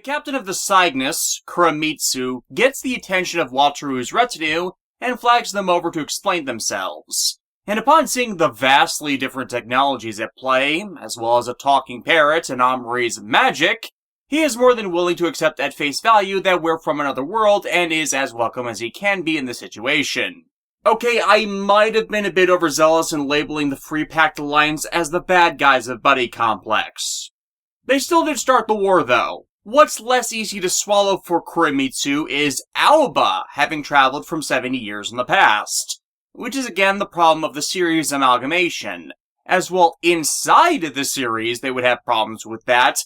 captain of the Cygnus, Kuramitsu, gets the attention of Wataru's retinue and flags them over to explain themselves. And upon seeing the vastly different technologies at play, as well as a talking parrot and Amri's magic, he is more than willing to accept at face value that we're from another world and is as welcome as he can be in the situation. Okay, I might have been a bit overzealous in labeling the Free Pact Alliance as the bad guys of Buddy Complex. They still did start the war, though. What's less easy to swallow for Kuramitsu is Aoba having traveled from 70 years in the past, which is again the problem of the series amalgamation. As well, inside the series, they would have problems with that.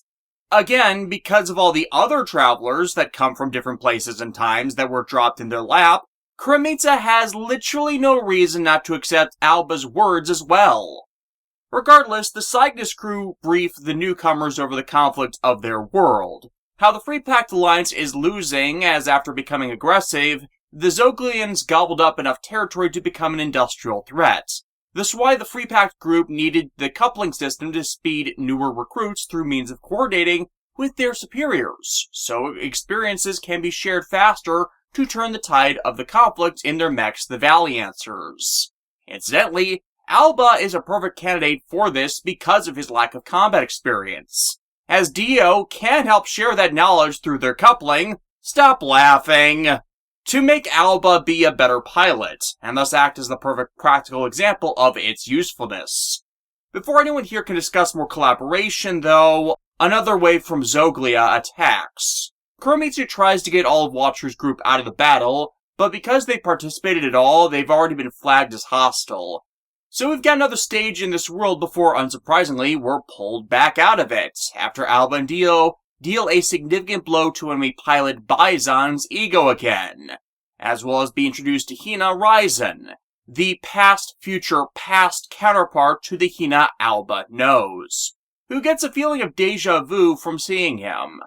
Again, because of all the other travelers that come from different places and times that were dropped in their lap, Kuramitsu has literally no reason not to accept Aoba's words as well. Regardless, the Cygnus crew brief the newcomers over the conflict of their world. How the Free Pact Alliance is losing, as after becoming aggressive, the Zoglians gobbled up enough territory to become an industrial threat. This is why the Free Pact group needed the coupling system to speed newer recruits through means of coordinating with their superiors, so experiences can be shared faster to turn the tide of the conflict in their mechs, the Valiancers. Incidentally, Alba is a perfect candidate for this because of his lack of combat experience, as Dio can help share that knowledge through their coupling, stop laughing, to make Alba be a better pilot, and thus act as the perfect practical example of its usefulness. Before anyone here can discuss more collaboration, though, another wave from Zoglia attacks. Kuramitsu tries to get all of Watcher's group out of the battle, but because they participated at all, they've already been flagged as hostile. So we've got another stage in this world before, unsurprisingly, we're pulled back out of it, after Alba and Dio deal a significant blow to enemy pilot Bizon's ego again, as well as be introduced to Hina Ryzen, the past counterpart to the Hina Alba knows, who gets a feeling of deja vu from seeing him.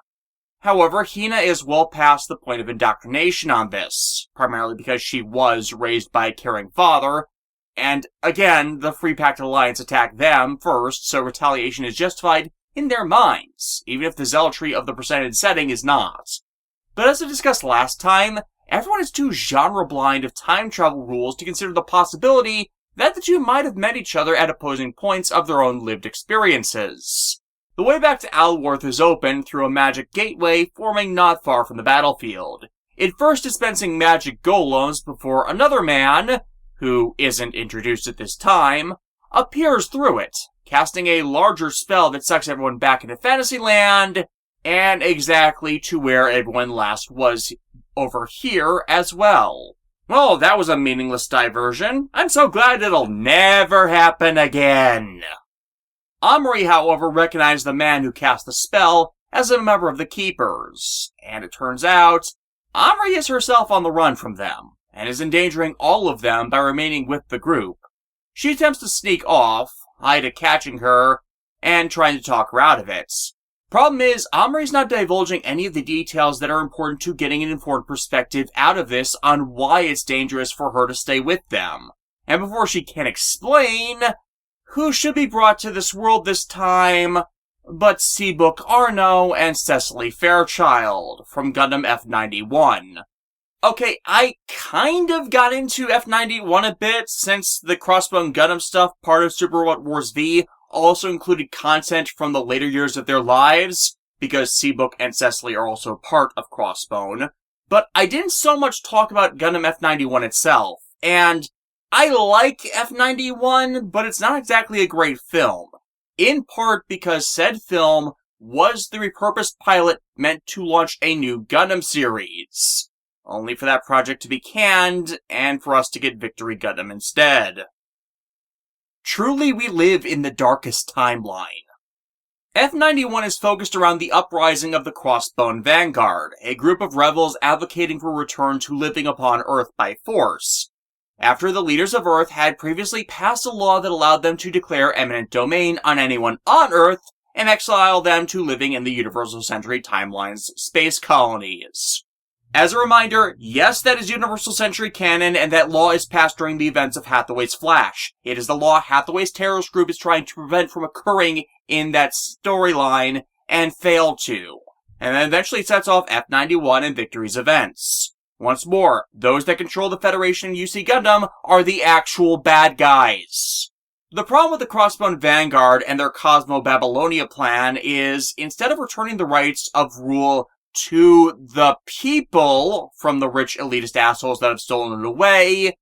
However, Hina is well past the point of indoctrination on this, primarily because she was raised by a caring father, and again, the Free Pact Alliance attacked them first, so retaliation is justified in their minds, even if the zealotry of the presented setting is not. But as I discussed last time, everyone is too genre-blind of time travel rules to consider the possibility that the two might have met each other at opposing points of their own lived experiences. The way back to Al-Warth is open through a magic gateway forming not far from the battlefield, it first dispensing magic golems before another man, who isn't introduced at this time, appears through it, casting a larger spell that sucks everyone back into Fantasyland, and exactly to where everyone last was over here as well. Oh, that was a meaningless diversion. I'm so glad it'll never happen again. Amri, however, recognized the man who cast the spell as a member of the Keepers, and it turns out Amri is herself on the run from them, and is endangering all of them by remaining with the group. She attempts to sneak off, Ida catching her, and trying to talk her out of it. Problem is, Amri's not divulging any of the details that are important to getting an informed perspective out of this on why it's dangerous for her to stay with them. And before she can explain, who should be brought to this world this time but Seabook Arno and Cecily Fairchild from Gundam F91. Okay, I kind of got into F91 a bit, since the Crossbone Gundam stuff, part of Super Robot Wars V, also included content from the later years of their lives, because Seabook and Cecily are also part of Crossbone. But I didn't so much talk about Gundam F91 itself, and I like F91, but it's not exactly a great film. In part because said film was the repurposed pilot meant to launch a new Gundam series, only for that project to be canned, and for us to get Victory Gundam instead. Truly, we live in the darkest timeline. F91 is focused around the uprising of the Crossbone Vanguard, a group of rebels advocating for return to living upon Earth by force, after the leaders of Earth had previously passed a law that allowed them to declare eminent domain on anyone on Earth and exile them to living in the Universal Century Timeline's space colonies. As a reminder, yes, that is Universal Century canon, and that law is passed during the events of Hathaway's Flash. It is the law Hathaway's terrorist group is trying to prevent from occurring in that storyline, and failed to. and then eventually sets off F-91 and Victory's events. Once more, those that control the Federation and UC Gundam are the actual bad guys. The problem with the Crossbone Vanguard and their Cosmo Babylonia plan is, instead of returning the rights of rule to the people from the rich elitist assholes that have stolen it away,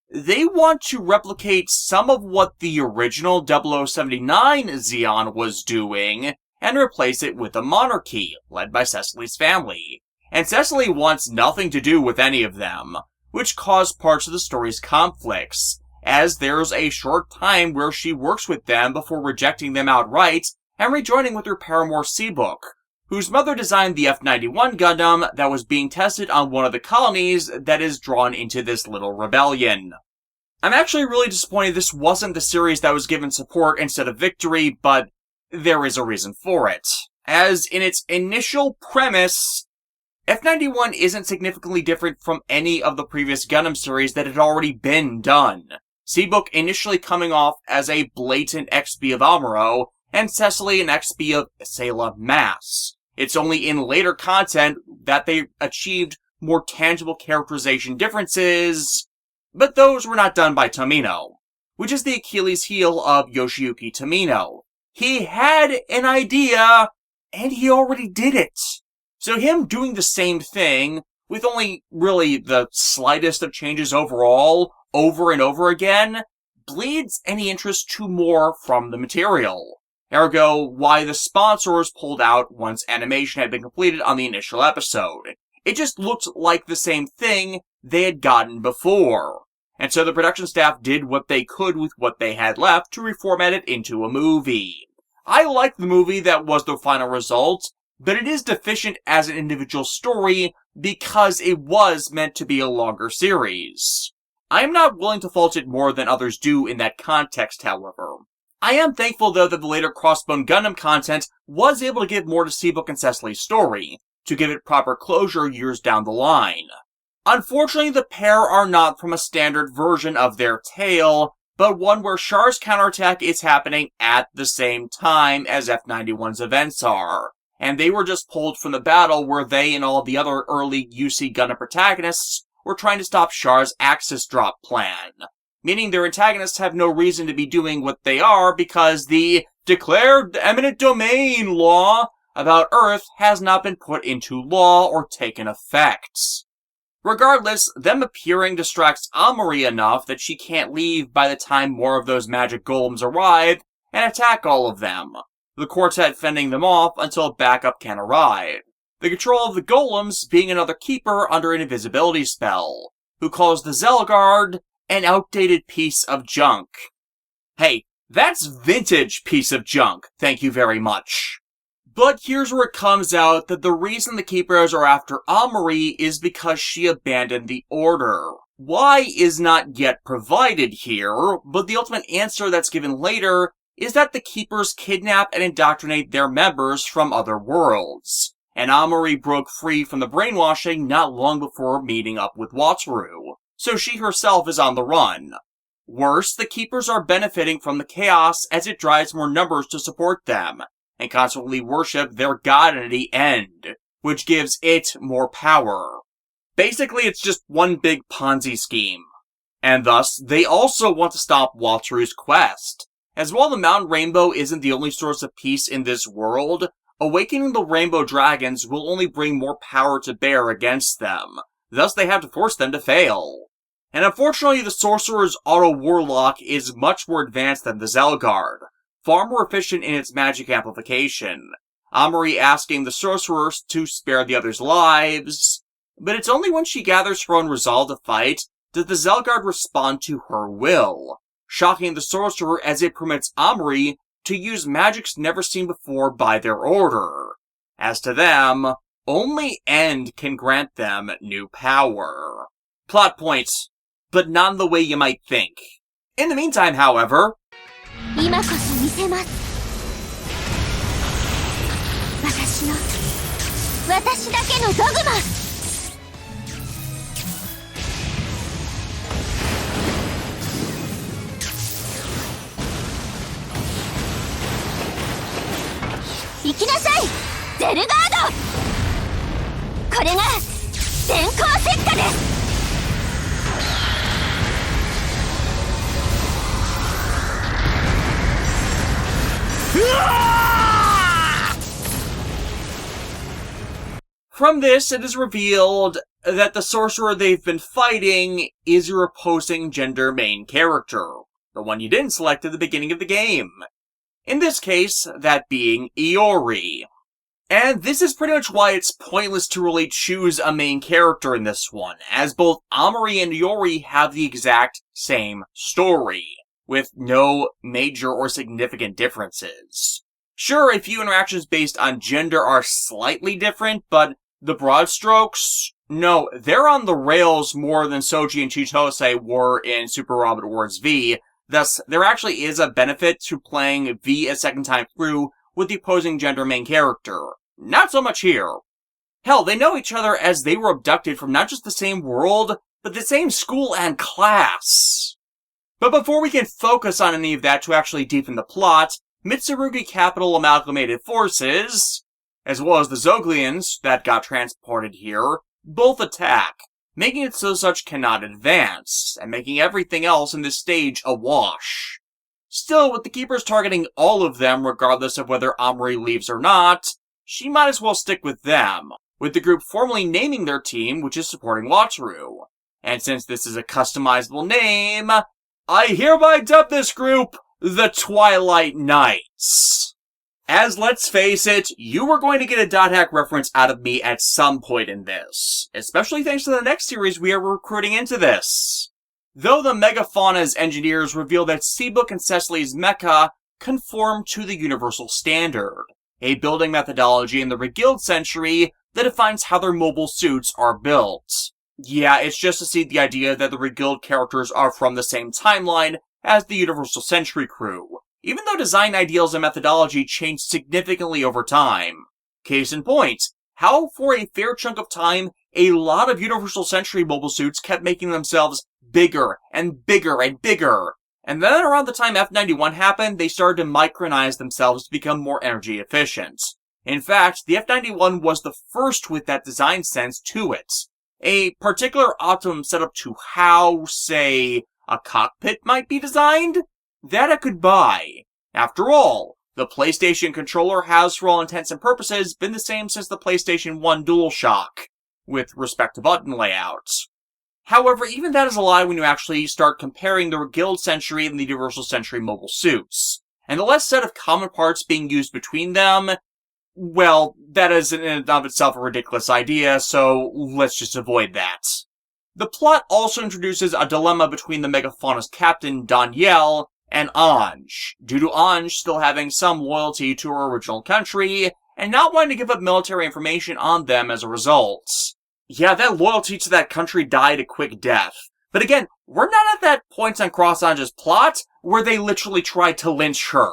they want to replicate some of what the original 0079 Zeon was doing and replace it with a monarchy, led by Cecily's family. And Cecily wants nothing to do with any of them, which caused parts of the story's conflicts, as there's a short time where she works with them before rejecting them outright and rejoining with her paramour Seabook, whose mother designed the F-91 Gundam that was being tested on one of the colonies that is drawn into this little rebellion. I'm actually really disappointed this wasn't the series that was given support instead of Victory, but there is a reason for it. As in its initial premise, F-91 isn't significantly different from any of the previous Gundam series that had already been done. Seabook initially coming off as a blatant XB of Amuro, and Cecily an XB of Sayla Mass. It's only in later content that they achieved more tangible characterization differences, but those were not done by Tomino, which is the Achilles heel of Yoshiyuki Tomino. He had an idea, and he already did it. So him doing the same thing, with only really the slightest of changes overall, over and over again, bleeds any interest to more from the material. Ergo, why the sponsors pulled out once animation had been completed on the initial episode. It just looked like the same thing they had gotten before. And so the production staff did what they could with what they had left to reformat it into a movie. I like the movie that was the final result, but it is deficient as an individual story because it was meant to be a longer series. I am not willing to fault it more than others do in that context, however. I am thankful, though, that the later Crossbone Gundam content was able to give more to Seabook and Cecily's story, to give it proper closure years down the line. Unfortunately, the pair are not from a standard version of their tale, but one where Char's counterattack is happening at the same time as F-91's events are. And they were just pulled from the battle where they and all the other early UC Gundam protagonists were trying to stop Char's Axis drop plan. Meaning their antagonists have no reason to be doing what they are because the declared eminent domain law about Earth has not been put into law or taken effect. Regardless, them appearing distracts Amuri enough that she can't leave by the time more of those magic golems arrive and attack all of them, the quartet fending them off until backup can arrive. The control of the golems being another keeper under an invisibility spell, who calls the Zelgard an outdated piece of junk. Hey, that's vintage piece of junk, thank you very much. But here's where it comes out that the reason the Keepers are after Amuri is because she abandoned the Order. Why is not yet provided here, but the ultimate answer that's given later is that the Keepers kidnap and indoctrinate their members from other worlds, and Amuri broke free from the brainwashing not long before meeting up with Wataru, so she herself is on the run. Worse, the Keepers are benefiting from the chaos as it drives more numbers to support them, and consequently worship their god entity End, which gives it more power. Basically, it's just one big Ponzi scheme. And thus, they also want to stop Wataru's quest. As while the Mountain Rainbow isn't the only source of peace in this world, awakening the Rainbow Dragons will only bring more power to bear against them. Thus, they have to force them to fail. And unfortunately, the Sorcerer's Auto Warlock is much more advanced than the Zelgard, far more efficient in its magic amplification. Amuri asking the Sorcerers to spare the others' lives, but it's only when she gathers her own resolve to fight that the Zelgard respond to her will, shocking the Sorcerer as it permits Amuri to use magics never seen before by their order. As to them, only End can grant them new power. Plot points, but not in the way you might think. In the meantime, however, 今こそ見せます私だけのドグマ行きなさいゼルガードこれが電光石火です。From this, it is revealed that the sorcerer they've been fighting is your opposing gender main character, the one you didn't select at the beginning of the game. In this case, that being Iori. And this is pretty much why it's pointless to really choose a main character in this one, as both Amari and Iori have the exact same story, with no major or significant differences. Sure, a few interactions based on gender are slightly different, but the broad strokes? No, they're on the rails more than Soji and Chitose were in Super Robot Wars V. Thus, there actually is a benefit to playing V a second time through with the opposing gender main character. Not so much here. Hell, they know each other as they were abducted from not just the same world, but the same school and class. But before we can focus on any of that to actually deepen the plot, Mitsurugi Capital Amalgamated Forces, as well as the Zoglians that got transported here, both attack, making it so such cannot advance, and making everything else in this stage a wash. Still, with the Keepers targeting all of them regardless of whether Amari leaves or not, she might as well stick with them, with the group formally naming their team, which is supporting Wataru. And since this is a customizable name, I hereby dub this group the Twilight Knights. As let's face it, you were going to get a dot hack reference out of me at some point in this, especially thanks to the next series we are recruiting into this. Though the Megafauna's engineers reveal that Seabook and Cecily's mecha conform to the Universal Standard, a building methodology in the Reguild Century that defines how their mobile suits are built. Yeah, it's just to see the idea that the Reguild characters are from the same timeline as the Universal Century crew, even though design ideals and methodology changed significantly over time. Case in point, how for a fair chunk of time, a lot of Universal Century mobile suits kept making themselves bigger and bigger and bigger. And then around the time F91 happened, they started to micronize themselves to become more energy efficient. In fact, the F91 was the first with that design sense to it. A particular optimum setup to how, say, a cockpit might be designed? That I could buy. After all, the PlayStation controller has, for all intents and purposes, been the same since the PlayStation 1 DualShock, with respect to button layouts. However, even that is a lie when you actually start comparing the Reguild Century and the Universal Century mobile suits. And the less set of common parts being used between them, well, that is in and of itself a ridiculous idea, so let's just avoid that. The plot also introduces a dilemma between the Megafauna's captain, Danielle, and Ange, due to Ange still having some loyalty to her original country, and not wanting to give up military information on them as a result. Yeah, that loyalty to that country died a quick death. But again, we're not at that point on Cross Ange's plot, where they literally tried to lynch her.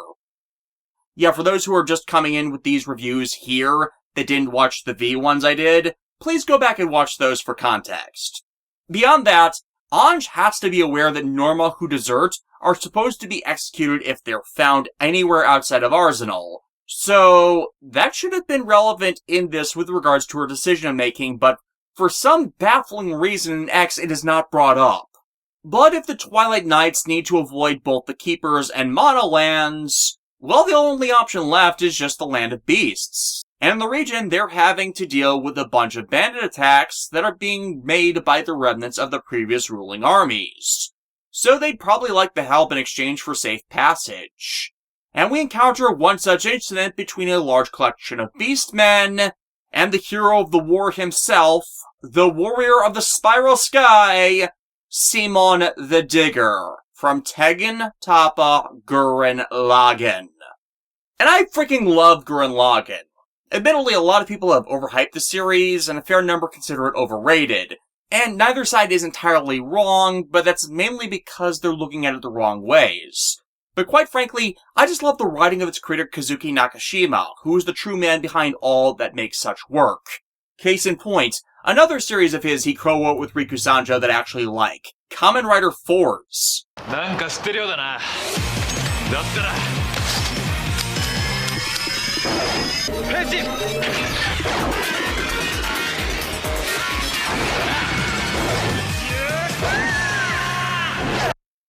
Yeah, for those who are just coming in with these reviews here, that didn't watch the V ones I did, please go back and watch those for context. Beyond that, Ange has to be aware that Norma who desert are supposed to be executed if they're found anywhere outside of Arsenal. So, that should have been relevant in this with regards to her decision-making, but for some baffling reason in X it is not brought up. But if the Twilight Knights need to avoid both the Keepers and Monolands, well, the only option left is just the Land of Beasts. And in the region, they're having to deal with a bunch of bandit attacks that are being made by the remnants of the previous ruling armies. So they'd probably like the help in exchange for safe passage. And we encounter one such incident between a large collection of beastmen and the hero of the war himself, the warrior of the spiral sky, Simon the Digger, from Tegen Toppa Gurren Lagann. And I freaking love Gurren Lagann. Admittedly, a lot of people have overhyped the series, and a fair number consider it overrated. And neither side is entirely wrong, but that's mainly because they're looking at it the wrong ways. But quite frankly, I just love the writing of its creator Kazuki Nakashima, who is the true man behind all that makes such work. Case in point, another series of his he co-wrote with Riku Sanjo that I actually like, Kamen Rider Force.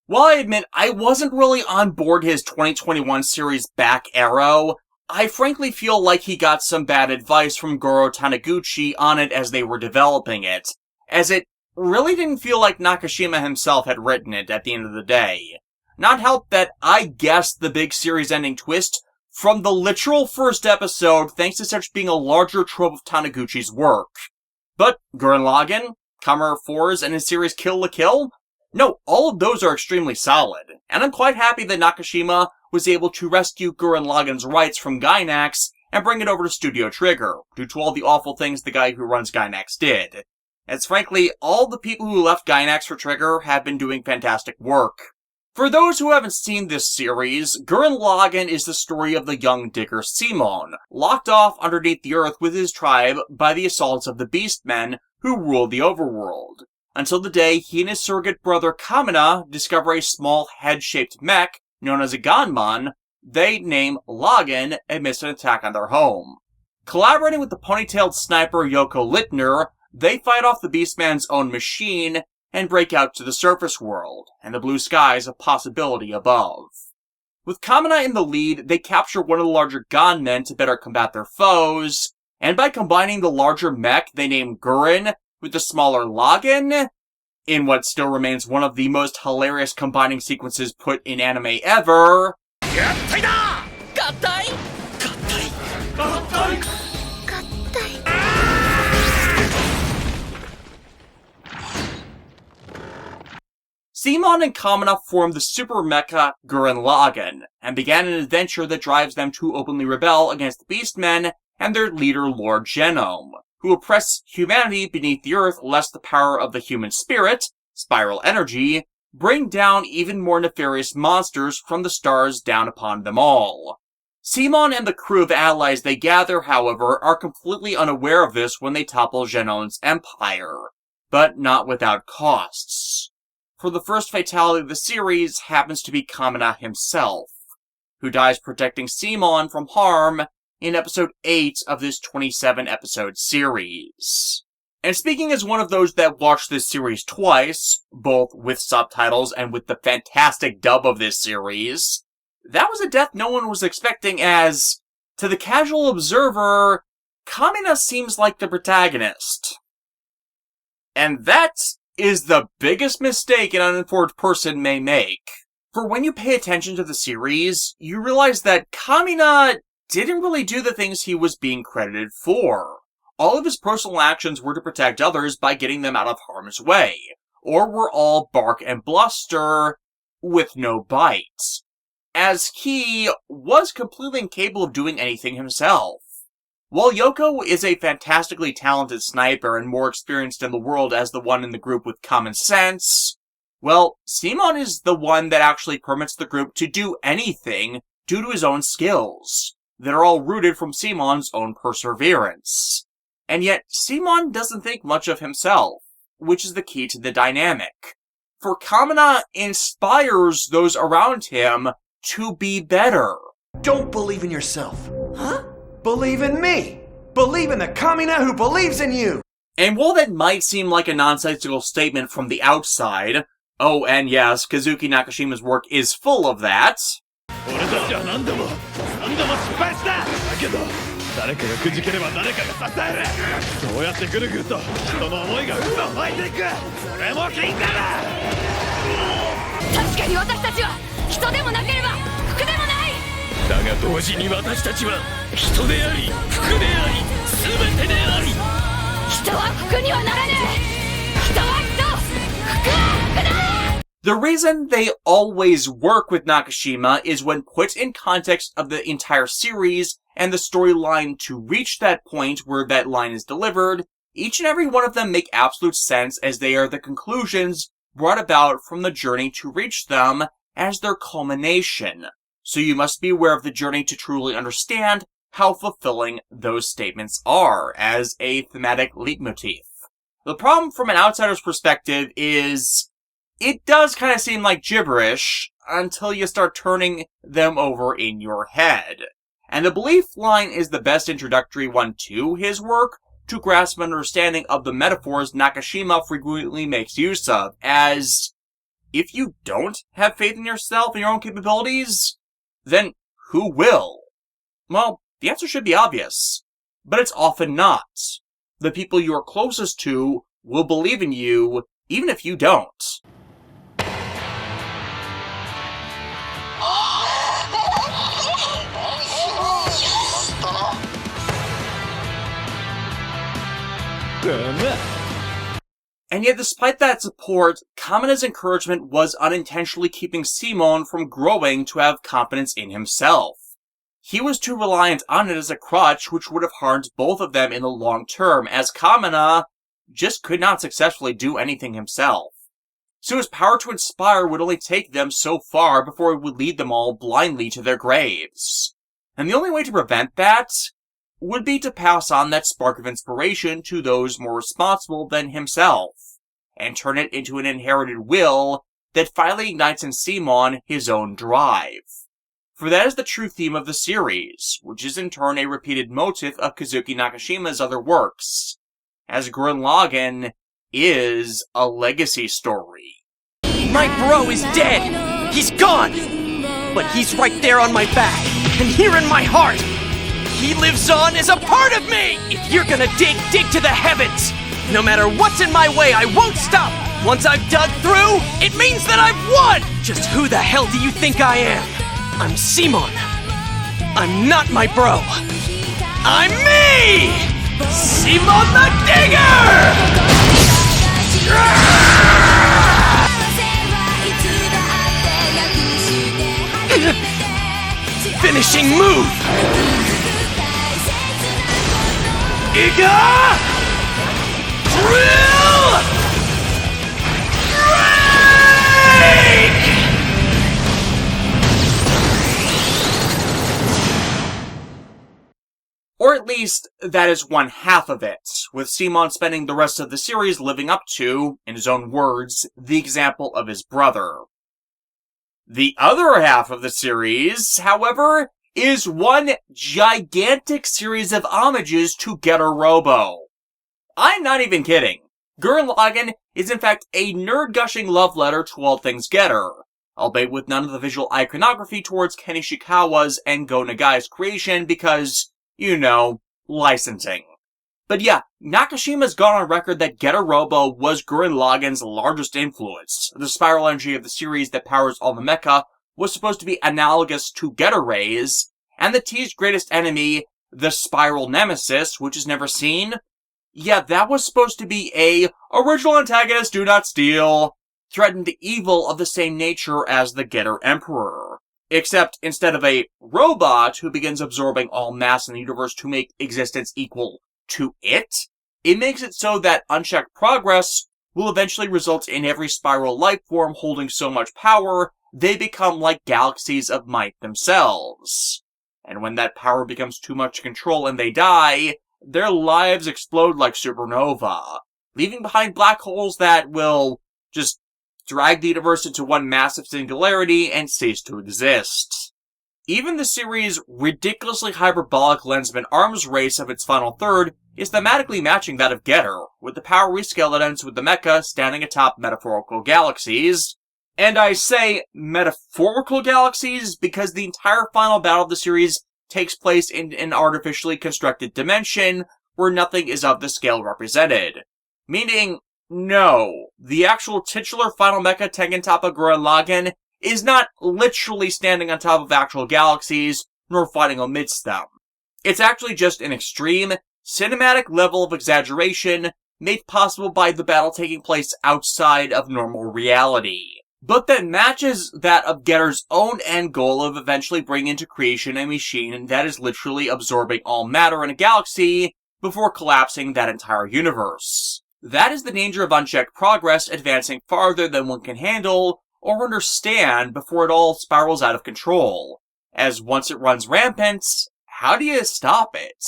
While I admit I wasn't really on board his 2021 series Back Arrow, I frankly feel like he got some bad advice from Goro Taniguchi on it as they were developing it, as it really didn't feel like Nakashima himself had written it at the end of the day. Not helped that I guessed the big series-ending twist from the literal first episode thanks to such being a larger trope of Taniguchi's work. But Gurren Lagann, Kamen 4s, and his series Kill la Kill? No, all of those are extremely solid, and I'm quite happy that Nakashima was able to rescue Gurren Lagann's rights from Gainax and bring it over to Studio Trigger, due to all the awful things the guy who runs Gainax did. As frankly, all the people who left Gainax for Trigger have been doing fantastic work. For those who haven't seen this series, Gurren Lagann is the story of the young digger Simon, locked off underneath the earth with his tribe by the assaults of the Beastmen who rule the overworld, until the day he and his surrogate brother Kamina discover a small head-shaped mech known as a Ganmon they name Lagann amidst an attack on their home. Collaborating with the ponytailed sniper Yoko Littner, they fight off the Beastman's own machine and break out to the surface world, and the blue skies of possibility above. With Kamina in the lead, they capture one of the larger Ganmen to better combat their foes, and by combining the larger mech they name Gurren with the smaller Lagann, in what still remains one of the most hilarious combining sequences put in anime ever, Simon and Kamina form the super mecha Gurren Lagann, and began an adventure that drives them to openly rebel against the Beastmen and their leader Lord Genome, who oppress humanity beneath the earth lest the power of the human spirit, spiral energy, bring down even more nefarious monsters from the stars down upon them all. Simon and the crew of allies they gather, however, are completely unaware of this when they topple Genome's empire, but not without costs. For the first fatality of the series happens to be Kamina himself, who dies protecting Simon from harm in episode 8 of this 27-episode series. And speaking as one of those that watched this series twice, both with subtitles and with the fantastic dub of this series, that was a death no one was expecting as, to the casual observer, Kamina seems like the protagonist. And that is the biggest mistake an uninformed person may make. For when you pay attention to the series, you realize that Kamina didn't really do the things he was being credited for. All of his personal actions were to protect others by getting them out of harm's way, or were all bark and bluster with no bite, as he was completely incapable of doing anything himself. While Yoko is a fantastically talented sniper and more experienced in the world as the one in the group with common sense, well, Simon is the one that actually permits the group to do anything due to his own skills, that are all rooted from Simon's own perseverance. And yet, Simon doesn't think much of himself, which is the key to the dynamic. For Kamina inspires those around him to be better. Don't believe in yourself. Huh? Believe in me! Believe in the Kamina who believes in you! And while that might seem like a nonsensical statement from the outside, oh, and yes, Kazuki Nakashima's work is full of that, the reason they always work with Nakashima is when put in context of the entire series and the storyline to reach that point where that line is delivered, each and every one of them make absolute sense as they are the conclusions brought about from the journey to reach them as their culmination. So you must be aware of the journey to truly understand how fulfilling those statements are as a thematic leitmotif. The problem from an outsider's perspective is it does kind of seem like gibberish until you start turning them over in your head. And the belief line is the best introductory one to his work, to grasp an understanding of the metaphors Nakashima frequently makes use of, as if you don't have faith in yourself and your own capabilities, then who will? Well, the answer should be obvious, but it's often not. The people you are closest to will believe in you, even if you don't. And yet, despite that support, Kamina's encouragement was unintentionally keeping Simon from growing to have confidence in himself. He was too reliant on it as a crutch, which would have harmed both of them in the long term, as Kamina just could not successfully do anything himself. So his power to inspire would only take them so far before it would lead them all blindly to their graves. And the only way to prevent that would be to pass on that spark of inspiration to those more responsible than himself, and turn it into an inherited will that finally ignites in Simon his own drive. For that is the true theme of the series, which is in turn a repeated motif of Kazuki Nakashima's other works, as Gurren Lagann is a legacy story. My bro is dead! He's gone! But he's right there on my back, and here in my heart! He lives on as a part of me! If you're gonna dig to the heavens! No matter what's in my way, I won't stop! Once I've dug through, it means that I've won! Just who the hell do you think I am? I'm Simon. I'm not my bro. I'm me! Simon the Digger! Finishing move! Iga! Drill! Break! Or at least, that is one half of it, with Simon spending the rest of the series living up to, in his own words, the example of his brother. The other half of the series, however, is one gigantic series of homages to Getter Robo. I'm not even kidding. Gurren Lagann is in fact a nerd-gushing love letter to all things Getter, albeit with none of the visual iconography towards Ken Ishikawa's and Go Nagai's creation because, you know, licensing. But yeah, Nakashima's gone on record that Getter Robo was Gurren Lagann's largest influence. The spiral energy of the series that powers all the mecha was supposed to be analogous to Getter Rays, and the T's greatest enemy, the Spiral Nemesis, which is never seen, yeah, that was supposed to be a original antagonist do not steal, threatened the evil of the same nature as the Getter Emperor. Except instead of a robot who begins absorbing all mass in the universe to make existence equal to it makes it so that unchecked progress will eventually result in every spiral life form holding so much power they become like galaxies of might themselves. And when that power becomes too much to control and they die, their lives explode like supernova, leaving behind black holes that will just drag the universe into one massive singularity and cease to exist. Even the series' ridiculously hyperbolic Lensman arms race of its final third is thematically matching that of Getter, with the power rescale that ends with the mecha standing atop metaphorical galaxies. And I say metaphorical galaxies because the entire final battle of the series takes place in an artificially constructed dimension where nothing is of the scale represented. Meaning, no, the actual titular final mecha Tengen Toppa Gurren Lagann is not literally standing on top of actual galaxies, nor fighting amidst them. It's actually just an extreme, cinematic level of exaggeration made possible by the battle taking place outside of normal reality, but that matches that of Getter's own end goal of eventually bringing into creation a machine that is literally absorbing all matter in a galaxy before collapsing that entire universe. That is the danger of unchecked progress advancing farther than one can handle or understand before it all spirals out of control, as once it runs rampant, how do you stop it?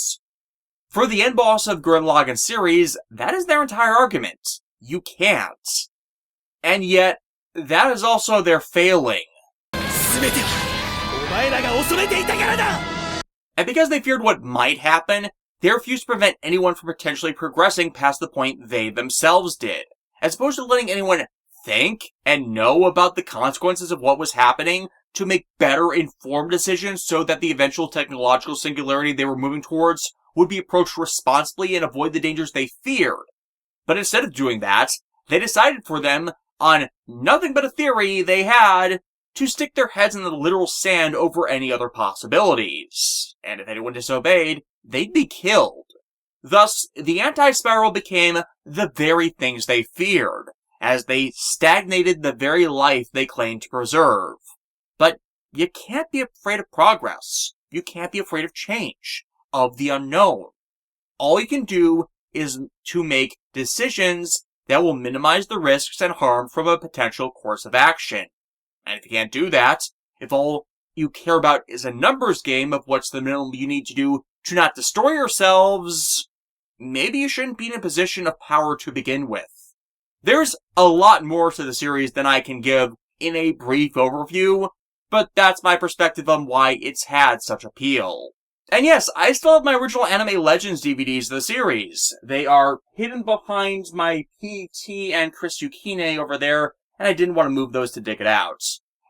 For the end boss of Gurren Lagann series, that is their entire argument. You can't. And yet, that is also their failing. And because they feared what might happen, they refuse to prevent anyone from potentially progressing past the point they themselves did, as opposed to letting anyone think and know about the consequences of what was happening to make better informed decisions so that the eventual technological singularity they were moving towards would be approached responsibly and avoid the dangers they feared. But instead of doing that, they decided for them, on nothing but a theory they had, to stick their heads in the literal sand over any other possibilities. And if anyone disobeyed, they'd be killed. Thus, the anti-spiral became the very things they feared, as they stagnated the very life they claimed to preserve. But you can't be afraid of progress. You can't be afraid of change, of the unknown. All you can do is to make decisions that will minimize the risks and harm from a potential course of action. And if you can't do that, if all you care about is a numbers game of what's the minimum you need to do to not destroy yourselves, maybe you shouldn't be in a position of power to begin with. There's a lot more to the series than I can give in a brief overview, but that's my perspective on why it's had such appeal. And yes, I still have my original Anime Legends DVDs of the series. They are hidden behind my PT and Chris Yukine over there, and I didn't want to move those to dig it out.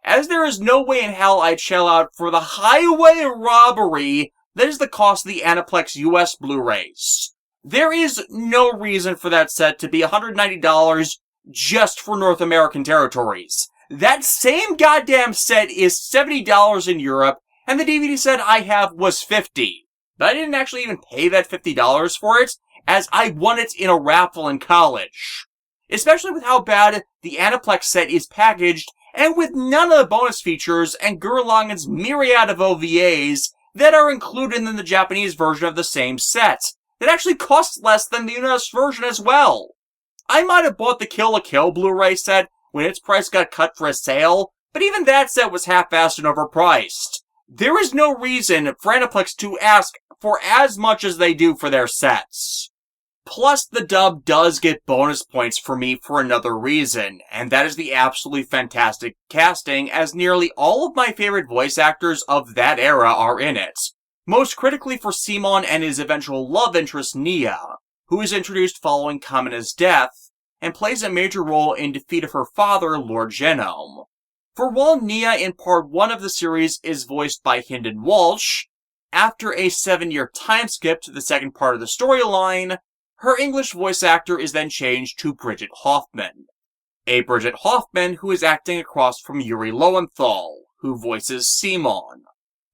As there is no way in hell I'd shell out for the highway robbery that is the cost of the Aniplex US Blu-rays. There is no reason for that set to be $190 just for North American territories. That same goddamn set is $70 in Europe, and the DVD set I have was $50. But I didn't actually even pay that $50 for it, as I won it in a raffle in college. Especially with how bad the Aniplex set is packaged, and with none of the bonus features and Gurren Lagann's myriad of OVAs that are included in the Japanese version of the same set, that actually costs less than the US version as well. I might have bought the Kill la Kill Blu-ray set when its price got cut for a sale, but even that set was half-assed and overpriced. There is no reason for Aniplex to ask for as much as they do for their sets. Plus, the dub does get bonus points for me for another reason, and that is the absolutely fantastic casting, as nearly all of my favorite voice actors of that era are in it. Most critically for Simon and his eventual love interest Nia, who is introduced following Kamina's death, and plays a major role in defeat of her father, Lord Genome. For while Nia in part 1 of the series is voiced by Hynden Walsh, after a 7-year time skip to the second part of the storyline, her English voice actor is then changed to Bridget Hoffman. A Bridget Hoffman who is acting across from Yuri Lowenthal, who voices Simon,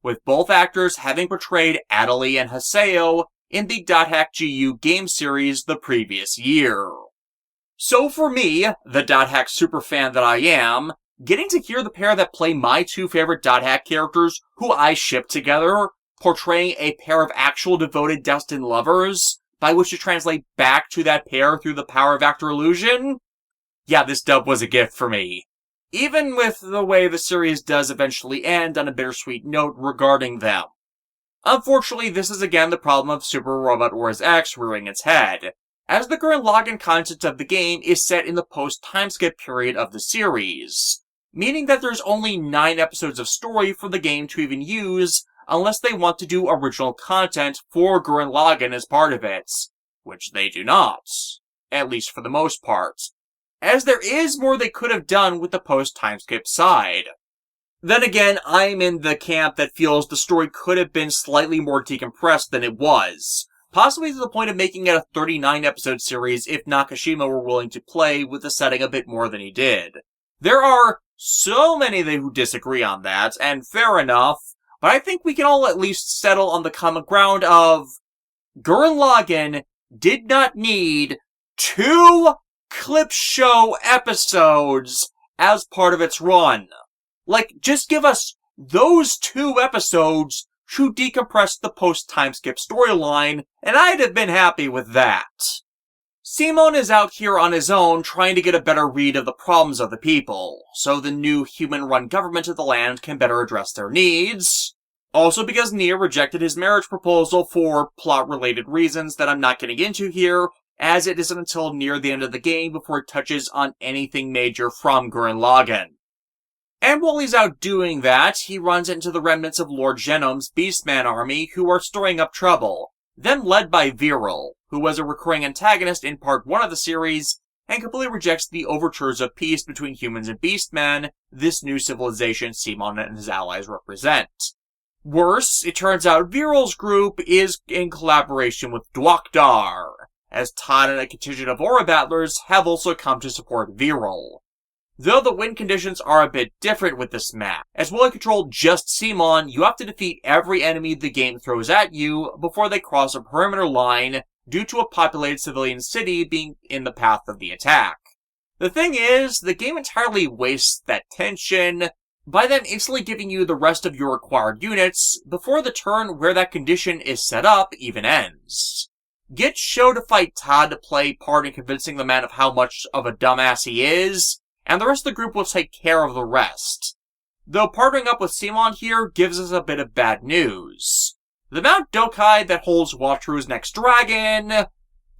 with both actors having portrayed Adelie and Haseo in the .hack GU game series the previous year. So for me, the .hack superfan that I am, getting to hear the pair that play my two favorite .hack characters, who I ship together, portraying a pair of actual devoted destined lovers, by which to translate back to that pair through the power of actor illusion? Yeah, this dub was a gift for me. Even with the way the series does eventually end on a bittersweet note regarding them. Unfortunately, this is again the problem of Super Robot Wars X rearing its head, as the Gurren Lagann content of the game is set in the post-time skip period of the series, meaning that there's only 9 episodes of story for the game to even use unless they want to do original content for Gurren Lagann as part of it, which they do not, at least for the most part, as there is more they could have done with the post-time skip side. Then again, I'm in the camp that feels the story could have been slightly more decompressed than it was, possibly to the point of making it a 39-episode series if Nakashima were willing to play with the setting a bit more than he did. There are so many who disagree on that, and fair enough, but I think we can all at least settle on the common ground of Gurren Lagann did not need 2 clip show episodes as part of its run. Like, just give us those 2 episodes to decompress the post-time skip storyline, and I'd have been happy with that. Simon is out here on his own trying to get a better read of the problems of the people, so the new human-run government of the land can better address their needs. Also because Nia rejected his marriage proposal for plot-related reasons that I'm not getting into here, as it isn't until near the end of the game before it touches on anything major from Gurren Lagann. And while he's out doing that, he runs into the remnants of Lord Genome's Beastman army who are storing up trouble, then led by Viral, who was a recurring antagonist in part 1 of the series, and completely rejects the overtures of peace between humans and beastmen this new civilization Simon and his allies represent. Worse, it turns out Viral's group is in collaboration with Dwokdar, as Todd and a contingent of Aura Battlers have also come to support Viral. Though the win conditions are a bit different with this map, as while you control just Simon, you have to defeat every enemy the game throws at you before they cross a perimeter line due to a populated civilian city being in the path of the attack. The thing is, the game entirely wastes that tension by then instantly giving you the rest of your required units before the turn where that condition is set up even ends. Get Sho to fight Todd to play part in convincing the man of how much of a dumbass he is, and the rest of the group will take care of the rest. Though partnering up with Simon here gives us a bit of bad news. The Mount Dokai that holds Wataru's next dragon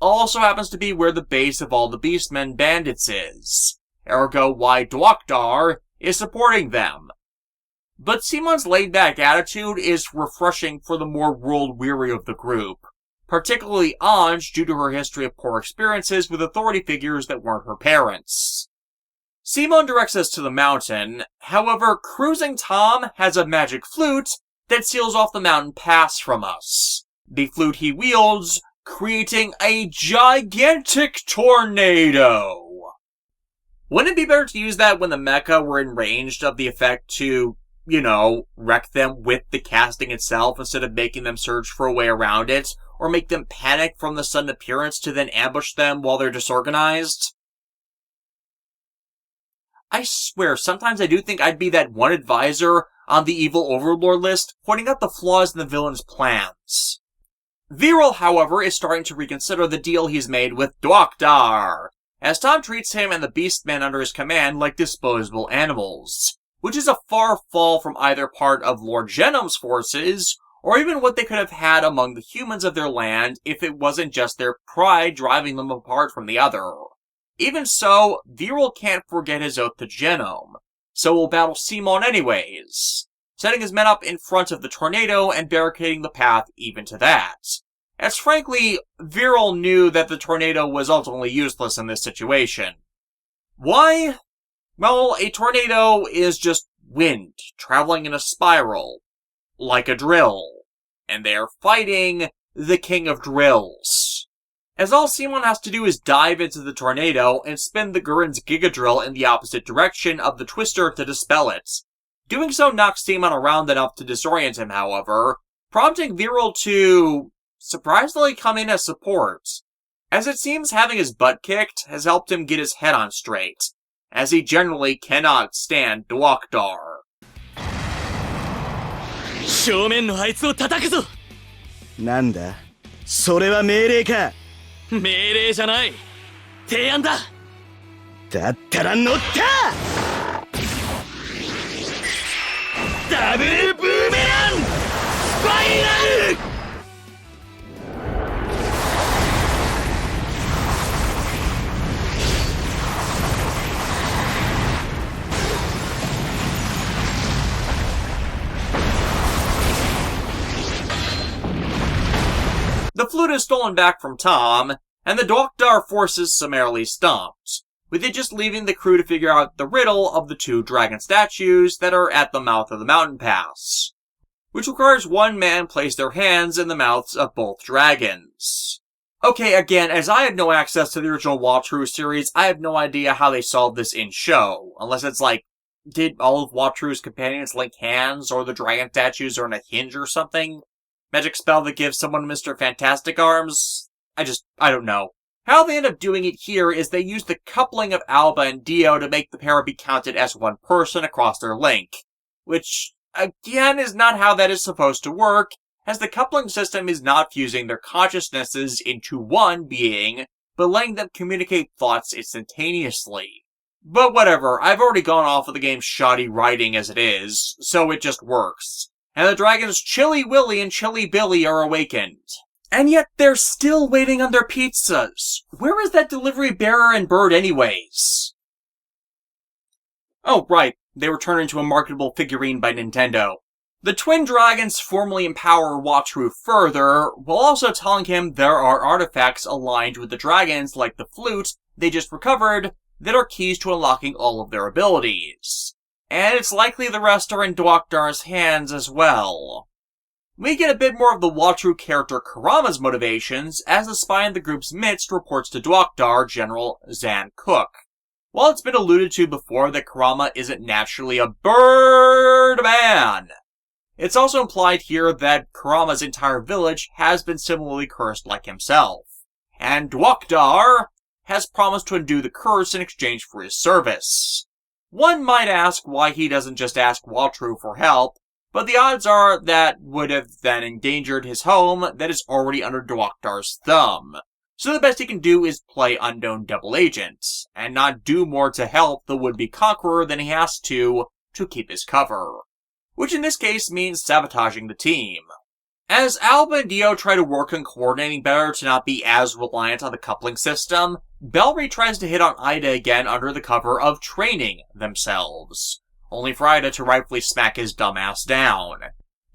also happens to be where the base of all the Beastmen bandits is, ergo why Dwokdar is supporting them. But Simon's laid-back attitude is refreshing for the more world-weary of the group, particularly Ange due to her history of poor experiences with authority figures that weren't her parents. Simon directs us to the mountain, however, Cruising Tom has a magic flute that seals off the mountain pass from us. The flute he wields, creating a gigantic tornado. Wouldn't it be better to use that when the mecha were in range of the effect to, wreck them with the casting itself instead of making them search for a way around it, or make them panic from the sudden appearance to then ambush them while they're disorganized? I swear, sometimes I do think I'd be that one advisor on the evil overlord list, pointing out the flaws in the villain's plans. Viral, however, is starting to reconsider the deal he's made with Dwokdar, as Tom treats him and the beastmen under his command like disposable animals, which is a far fall from either part of Lord Genom's forces, or even what they could have had among the humans of their land if it wasn't just their pride driving them apart from the other. Even so, Viral can't forget his oath to Genom, so will battle Simon anyways, setting his men up in front of the tornado and barricading the path even to that. As frankly, Viral knew that the tornado was ultimately useless in this situation. Why? Well, a tornado is just wind, traveling in a spiral, like a drill, and they are fighting the King of Drills. As all Simon has to do is dive into the tornado and spin the Gurren's Giga Drill in the opposite direction of the twister to dispel it. Doing so knocks Simon around enough to disorient him, however, prompting Viral to surprisingly come in as support, as it seems having his butt kicked has helped him get his head on straight, as he generally cannot stand Dwokdar. 正面のあいつを叩くぞ。なんだ？それは命令か？命令じゃない。提案だ。だったら乗った！ダブルブーメラン！スパイラル！ The flute is stolen back from Tom, and the Dwokdar forces summarily stomped, with it just leaving the crew to figure out the riddle of the two dragon statues that are at the mouth of the mountain pass, which requires one man place their hands in the mouths of both dragons. Okay, again, as I have no access to the original Wataru series, I have no idea how they solved this in show, unless it's like, did all of Wataru's companions link hands, or the dragon statues are in a hinge or something? Magic spell that gives someone Mr. Fantastic arms? I don't know. How they end up doing it here is they use the coupling of Alba and Dio to make the pair be counted as one person across their link. Which, again, is not how that is supposed to work, as the coupling system is not fusing their consciousnesses into one being, but letting them communicate thoughts instantaneously. But whatever, I've already gone off of the game's shoddy writing as it is, so it just works. And the dragons Chili Willy and Chili Billy are awakened. And yet they're still waiting on their pizzas. Where is that delivery bearer and bird anyways? Oh, right. They were turned into a marketable figurine by Nintendo. The twin dragons formally empower Wataru further, while also telling him there are artifacts aligned with the dragons like the flute they just recovered that are keys to unlocking all of their abilities. And it's likely the rest are in Dwokdar's hands as well. We get a bit more of the Wataru character Kurama's motivations as the spy in the group's midst reports to Dwokdar General Zan Cook. While it's been alluded to before that Kurama isn't naturally a bird man, it's also implied here that Kurama's entire village has been similarly cursed like himself, and Dwokdar has promised to undo the curse in exchange for his service. One might ask why he doesn't just ask Wataru for help, but the odds are that would have then endangered his home that is already under Dwokdar's thumb. So the best he can do is play unknown double agent, and not do more to help the would-be conqueror than he has to keep his cover. Which in this case means sabotaging the team. As Alba and Dio try to work on coordinating better to not be as reliant on the coupling system, Bellry tries to hit on Ida again under the cover of training themselves, only for Ida to rightfully smack his dumbass down.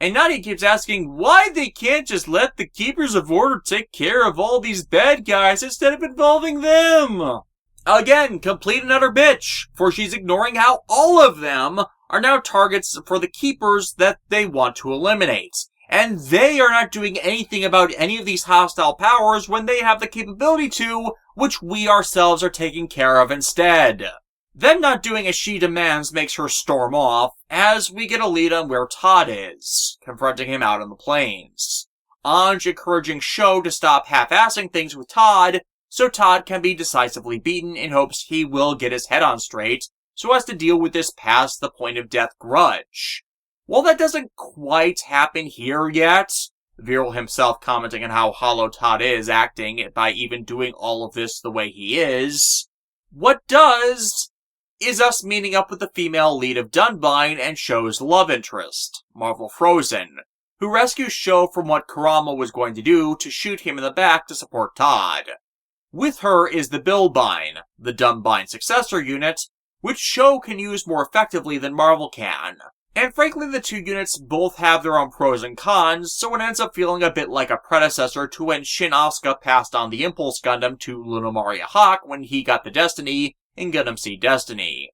And Nadia keeps asking why they can't just let the Keepers of Order take care of all these bad guys instead of involving them. Again, complete and utter bitch, for she's ignoring how all of them are now targets for the Keepers that they want to eliminate. And they are not doing anything about any of these hostile powers when they have the capability to, which we ourselves are taking care of instead. Them not doing as she demands makes her storm off, as we get a lead on where Todd is, confronting him out on the plains. Anj encouraging Sho to stop half-assing things with Todd, so Todd can be decisively beaten in hopes he will get his head on straight, so as to deal with this past the point of death grudge. While that doesn't quite happen here yet, Viral himself commenting on how hollow Todd is acting by even doing all of this the way he is, what does is us meeting up with the female lead of Dunbine and Sho's love interest, Marvel Frozen, who rescues Sho from what Kurama was going to do to shoot him in the back to support Todd. With her is the Billbine, the Dunbine successor unit, which Sho can use more effectively than Marvel can. And frankly, the two units both have their own pros and cons, so it ends up feeling a bit like a predecessor to when Shin Asuka passed on the Impulse Gundam to Lunomaria Hawk when he got the Destiny in Gundam Seed Destiny.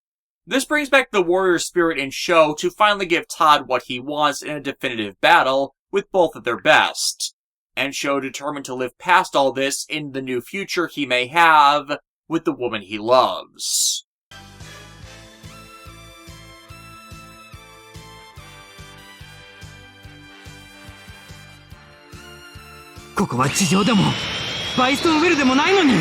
This brings back the warrior spirit in Sho to finally give Todd what he wants in a definitive battle with both at their best, and Sho determined to live past all this in the new future he may have with the woman he loves. ここは地上でもバイストンウェルでもないのに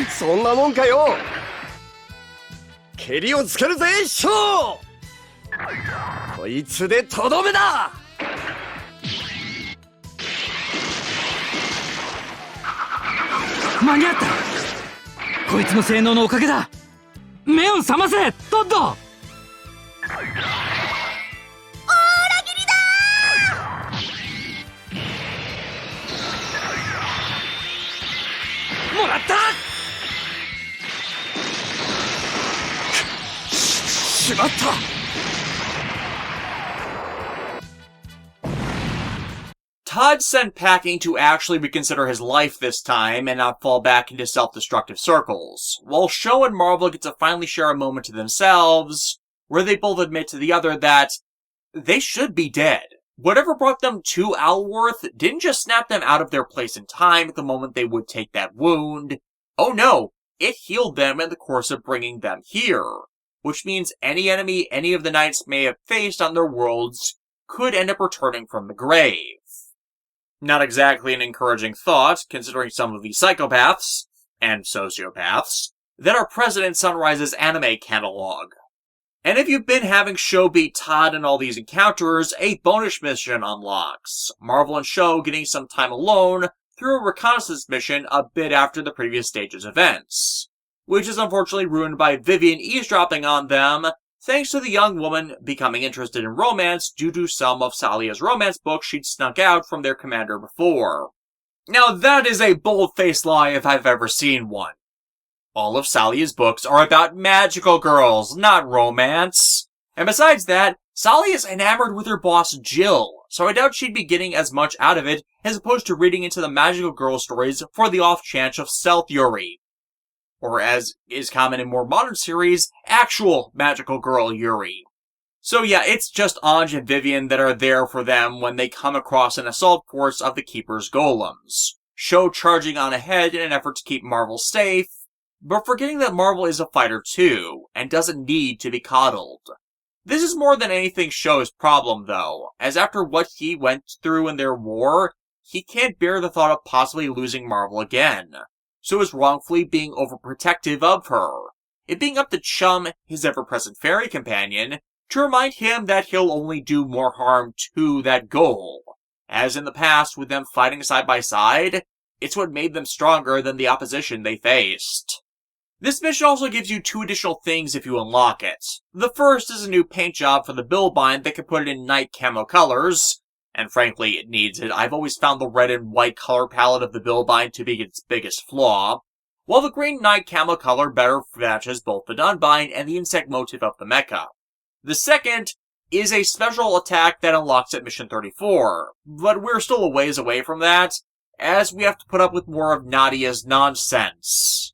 そんなもんかよ蹴りをつけるぜショーこいつでとどめだ間に合ったこいつの性能のおかげだ目を覚ませトッドもらったしまった Todd's sent packing to actually reconsider his life this time and not fall back into self-destructive circles, while Sho and Marvel get to finally share a moment to themselves, where they both admit to the other that they should be dead. Whatever brought them to Al-Warth didn't just snap them out of their place in time at the moment they would take that wound. Oh no, it healed them in the course of bringing them here, which means any enemy any of the knights may have faced on their worlds could end up returning from the grave. Not exactly an encouraging thought, considering some of the psychopaths, and sociopaths, that are present in Sunrise's anime catalog. And if you've been having Sho beat Todd in all these encounters, a bonus mission unlocks, Marvel and Sho getting some time alone through a reconnaissance mission a bit after the previous stage's events, which is unfortunately ruined by Vivian eavesdropping on them, thanks to the young woman becoming interested in romance due to some of Salia's romance books she'd snuck out from their commander before. Now that is a bold-faced lie if I've ever seen one. All of Salia's books are about magical girls, not romance. And besides that, Salia is enamored with her boss Jill, so I doubt she'd be getting as much out of it as opposed to reading into the magical girl stories for the off chance of stealth Yuri. Or as is common in more modern series, actual magical girl Yuri. So yeah, it's just Anj and Vivian that are there for them when they come across an assault force of the Keeper's golems. Sho charging on ahead in an effort to keep Marvel safe, but forgetting that Marvel is a fighter too, and doesn't need to be coddled. This is more than anything Sho's problem though, as after what he went through in their war, he can't bear the thought of possibly losing Marvel again, so is wrongfully being overprotective of her. It being up to Chum, his ever-present fairy companion, to remind him that he'll only do more harm to that goal. As in the past, with them fighting side by side, it's what made them stronger than the opposition they faced. This mission also gives you 2 additional things if you unlock it. The first is a new paint job for the Billbind that can put it in night camo colors, and frankly, it needs it. I've always found the red and white color palette of the Billbind to be its biggest flaw, while the green night camo color better matches both the Dunbind and the insect motif of the mecha. The second is a special attack that unlocks at Mission 34, but we're still a ways away from that, as we have to put up with more of Nadia's nonsense.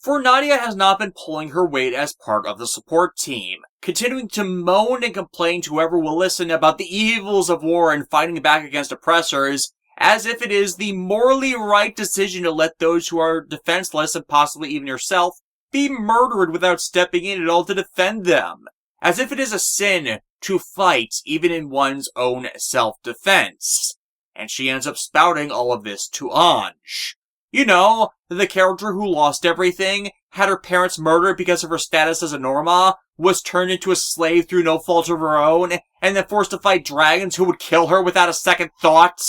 For Nadia has not been pulling her weight as part of the support team, continuing to moan and complain to whoever will listen about the evils of war and fighting back against oppressors, as if it is the morally right decision to let those who are defenseless and possibly even yourself be murdered without stepping in at all to defend them. As if it is a sin to fight even in one's own self-defense. And she ends up spouting all of this to Anj. You know, the character who lost everything, had her parents murdered because of her status as a Norma, was turned into a slave through no fault of her own, and then forced to fight dragons who would kill her without a second thought.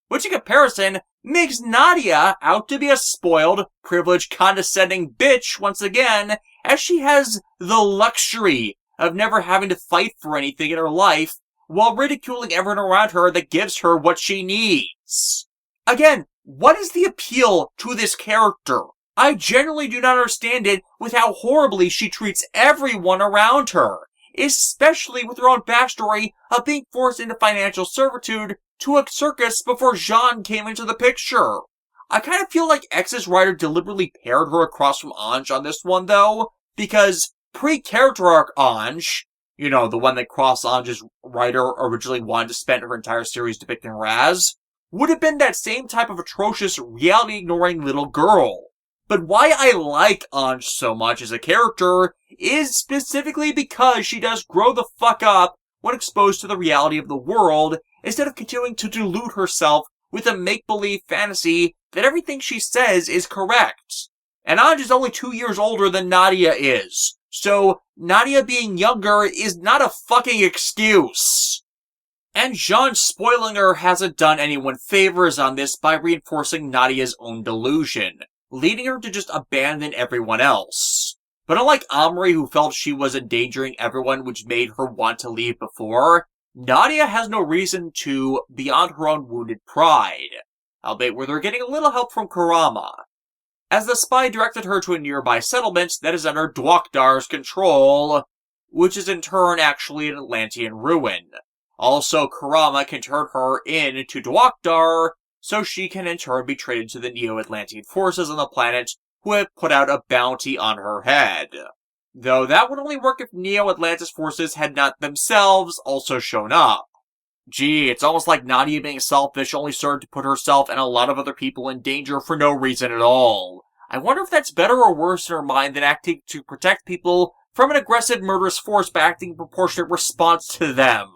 Which in comparison, makes Nadia out to be a spoiled, privileged, condescending bitch once again, as she has the luxury of never having to fight for anything in her life, while ridiculing everyone around her that gives her what she needs. Again, what is the appeal to this character? I generally do not understand it with how horribly she treats everyone around her, especially with her own backstory of being forced into financial servitude to a circus before Jean came into the picture. I kind of feel like X's writer deliberately paired her across from Anj on this one though, because pre-character arc Anj, you know, the one that Cross Anj's writer originally wanted to spend her entire series depicting Raz, would have been that same type of atrocious, reality-ignoring little girl. But why I like Anj so much as a character is specifically because she does grow the fuck up when exposed to the reality of the world, instead of continuing to delude herself with a make-believe fantasy that everything she says is correct. And Anj is only 2 years older than Nadia is, so Nadia being younger is not a fucking excuse. And Jean spoiling her hasn't done anyone favors on this by reinforcing Nadia's own delusion, leading her to just abandon everyone else. But unlike Amri, who felt she was endangering everyone, which made her want to leave before, Nadia has no reason to beyond her own wounded pride, albeit with her getting a little help from Kurama, as the spy directed her to a nearby settlement that is under Dwokdar's control, which is in turn actually an Atlantean ruin. Also, Kurama can turn her in to Dwokdar, so she can in turn be traded to the Neo-Atlantean forces on the planet, who have put out a bounty on her head. Though that would only work if Neo-Atlantis forces had not themselves also shown up. Gee, it's almost like Nadia being selfish only served to put herself and a lot of other people in danger for no reason at all. I wonder if that's better or worse in her mind than acting to protect people from an aggressive murderous force by acting in proportionate response to them.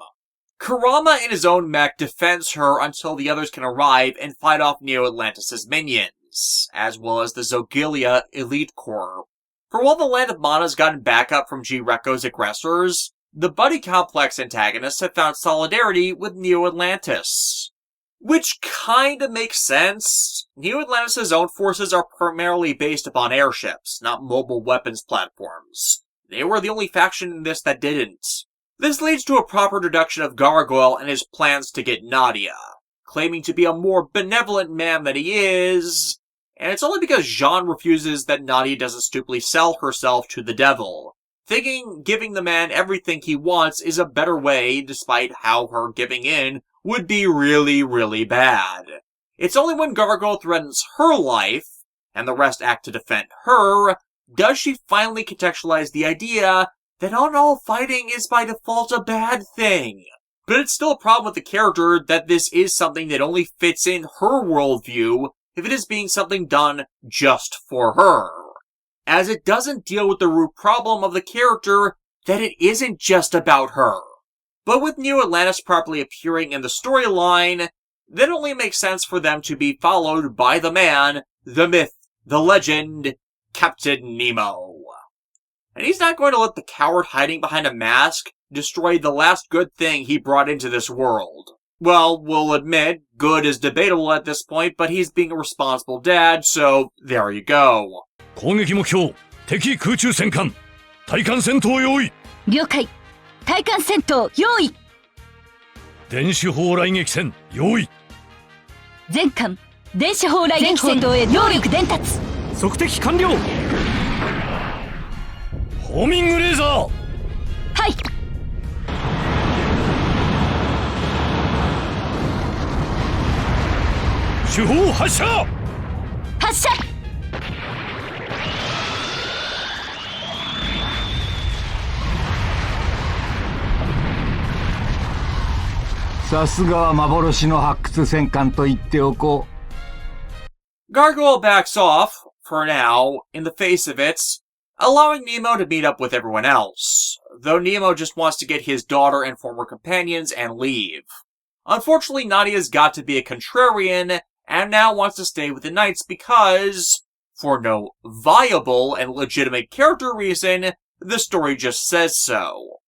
Kurama in his own mech defends her until the others can arrive and fight off Neo-Atlantis' minions, as well as the Zogilia Elite Corps. For while the Land of Mana's gotten backup from G-Reko's aggressors, the Buddy Complex antagonists have found solidarity with Neo-Atlantis. Which kinda makes sense. Neo-Atlantis' own forces are primarily based upon airships, not mobile weapons platforms. They were the only faction in this that didn't. This leads to a proper deduction of Gargoyle and his plans to get Nadia, claiming to be a more benevolent man than he is, and it's only because Jean refuses that Nadia doesn't stupidly sell herself to the devil, thinking giving the man everything he wants is a better way, despite how her giving in would be really, really bad. It's only when Gargoyle threatens her life, and the rest act to defend her, does she finally contextualize the idea that not all fighting is by default a bad thing. But it's still a problem with the character that this is something that only fits in her worldview if it is being something done just for her, as it doesn't deal with the root problem of the character that it isn't just about her. But with Neo Atlantis properly appearing in the storyline, then it only makes sense for them to be followed by the man, the myth, the legend, Captain Nemo. And he's not going to let the coward hiding behind a mask destroy the last good thing he brought into this world. Well, we'll admit, good is debatable at this point, but he's being a responsible dad, so there you go. 攻撃目標敵空中戦艦対艦戦闘用意了解対艦戦闘用意電子砲雷撃戦用意全艦電子砲雷撃戦闘へ能力伝達測敵完了ホーミングレーザーはい主砲発射発射さすがは幻の発掘戦艦と言っておこう。 Gargoyle backs off, for now, in the face of it, allowing Nemo to meet up with everyone else, though Nemo just wants to get his daughter and former companions and leave. Unfortunately, Nadia's got to be a contrarian, and now wants to stay with the Knights because, for no viable and legitimate character reason, the story just says so.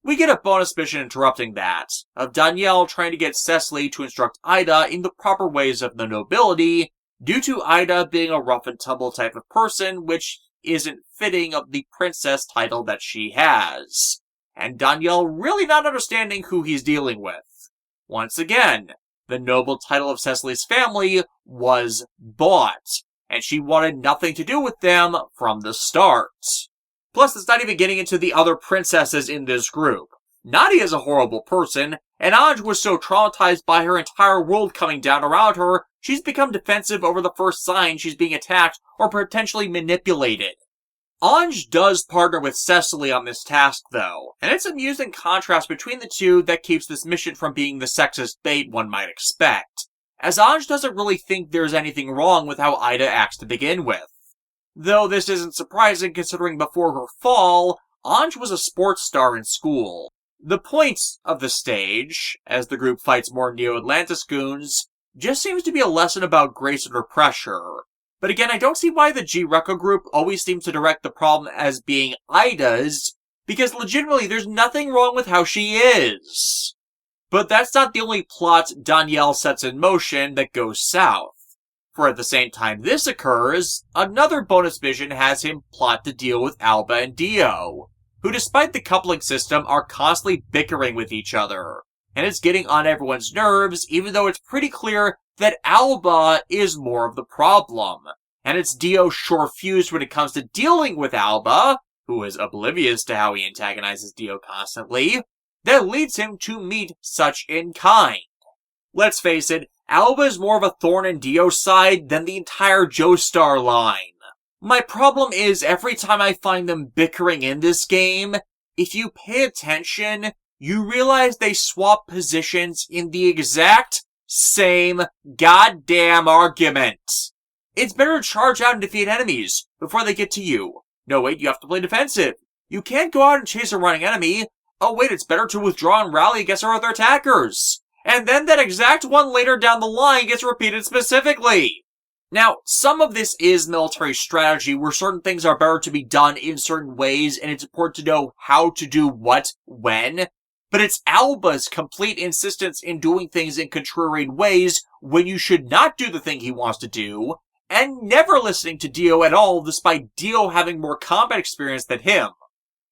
We get a bonus mission interrupting that, of Danielle trying to get Cecily to instruct Ida in the proper ways of the nobility, due to Ida being a rough and tumble type of person, which isn't fitting of the princess title that she has. And Danielle really not understanding who he's dealing with. Once again, the noble title of Cecily's family was bought, and she wanted nothing to do with them from the start. Plus, it's not even getting into the other princesses in this group. Nadia is a horrible person, and Anj was so traumatized by her entire world coming down around her, she's become defensive over the first sign she's being attacked or potentially manipulated. Anj does partner with Cecily on this task, though, and it's an amusing contrast between the two that keeps this mission from being the sexist bait one might expect, as Anj doesn't really think there's anything wrong with how Ida acts to begin with. Though this isn't surprising considering before her fall, Anj was a sports star in school. The point of the stage, as the group fights more Neo-Atlantis goons, just seems to be a lesson about grace under pressure. But again, I don't see why the G-Reco group always seems to direct the problem as being Ida's, because legitimately there's nothing wrong with how she is. But that's not the only plot Danielle sets in motion that goes south. For at the same time this occurs, another bonus mission has him plot to deal with Alba and Dio, who despite the coupling system are constantly bickering with each other. And it's getting on everyone's nerves, even though it's pretty clear that Alba is more of the problem. And it's Dio sure-fused when it comes to dealing with Alba, who is oblivious to how he antagonizes Dio constantly, that leads him to meet such in kind. Let's face it, Alba is more of a thorn in Dio's side than the entire Joestar line. My problem is every time I find them bickering in this game, if you pay attention, you realize they swap positions in the exact same goddamn argument. It's better to charge out and defeat enemies before they get to you. No, wait, you have to play defensive. You can't go out and chase a running enemy. Oh, wait, it's better to withdraw and rally against our other attackers. And then that exact one later down the line gets repeated specifically. Now, some of this is military strategy where certain things are better to be done in certain ways and it's important to know how to do what, when. But it's Alba's complete insistence in doing things in contrarian ways when you should not do the thing he wants to do, and never listening to Dio at all despite Dio having more combat experience than him.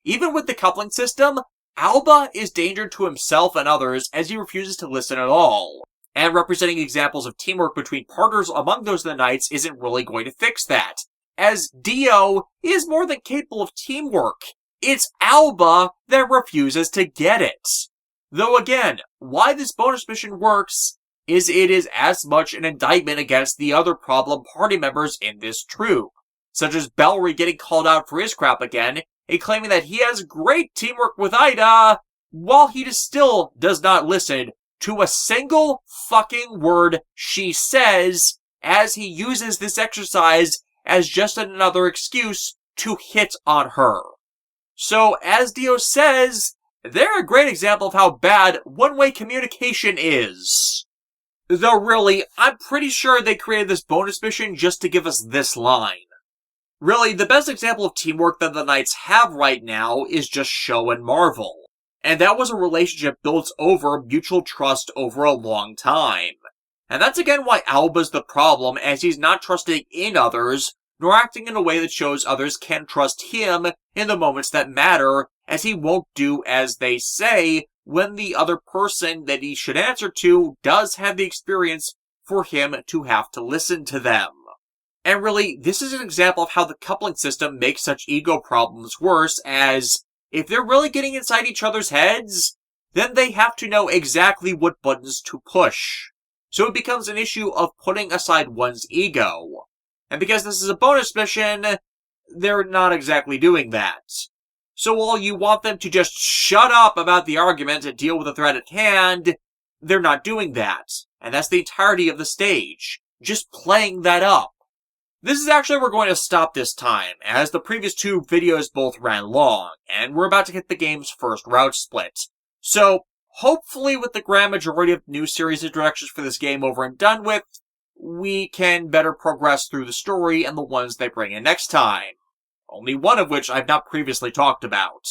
Even with the coupling system, Alba is danger to himself and others as he refuses to listen at all. And representing examples of teamwork between partners among those of the knights isn't really going to fix that, as Dio is more than capable of teamwork. It's Alba that refuses to get it. Though again, why this bonus mission works is it is as much an indictment against the other problem party members in this troop, such as Bellry getting called out for his crap again, and claiming that he has great teamwork with Ida, while he still does not listen to a single fucking word she says, as he uses this exercise as just another excuse to hit on her. So, as Dio says, they're a great example of how bad one-way communication is. Though really, I'm pretty sure they created this bonus mission just to give us this line. Really, the best example of teamwork that the Knights have right now is just Sho and Marvel. And that was a relationship built over mutual trust over a long time. And that's again why Alba's the problem, as he's not trusting in others, nor acting in a way that shows others can trust him in the moments that matter, as he won't do as they say when the other person that he should answer to does have the experience for him to have to listen to them. And really, this is an example of how the coupling system makes such ego problems worse, as if they're really getting inside each other's heads, then they have to know exactly what buttons to push. So it becomes an issue of putting aside one's ego. And because this is a bonus mission, they're not exactly doing that. So while you want them to just shut up about the argument and deal with the threat at hand, they're not doing that. And that's the entirety of the stage. Just playing that up. This is actually where we're going to stop this time, as the previous two videos both ran long, and we're about to hit the game's first route split. So, hopefully with the grand majority of new series introductions for this game over and done with, we can better progress through the story and the ones they bring in next time. Only one of which I've not previously talked about.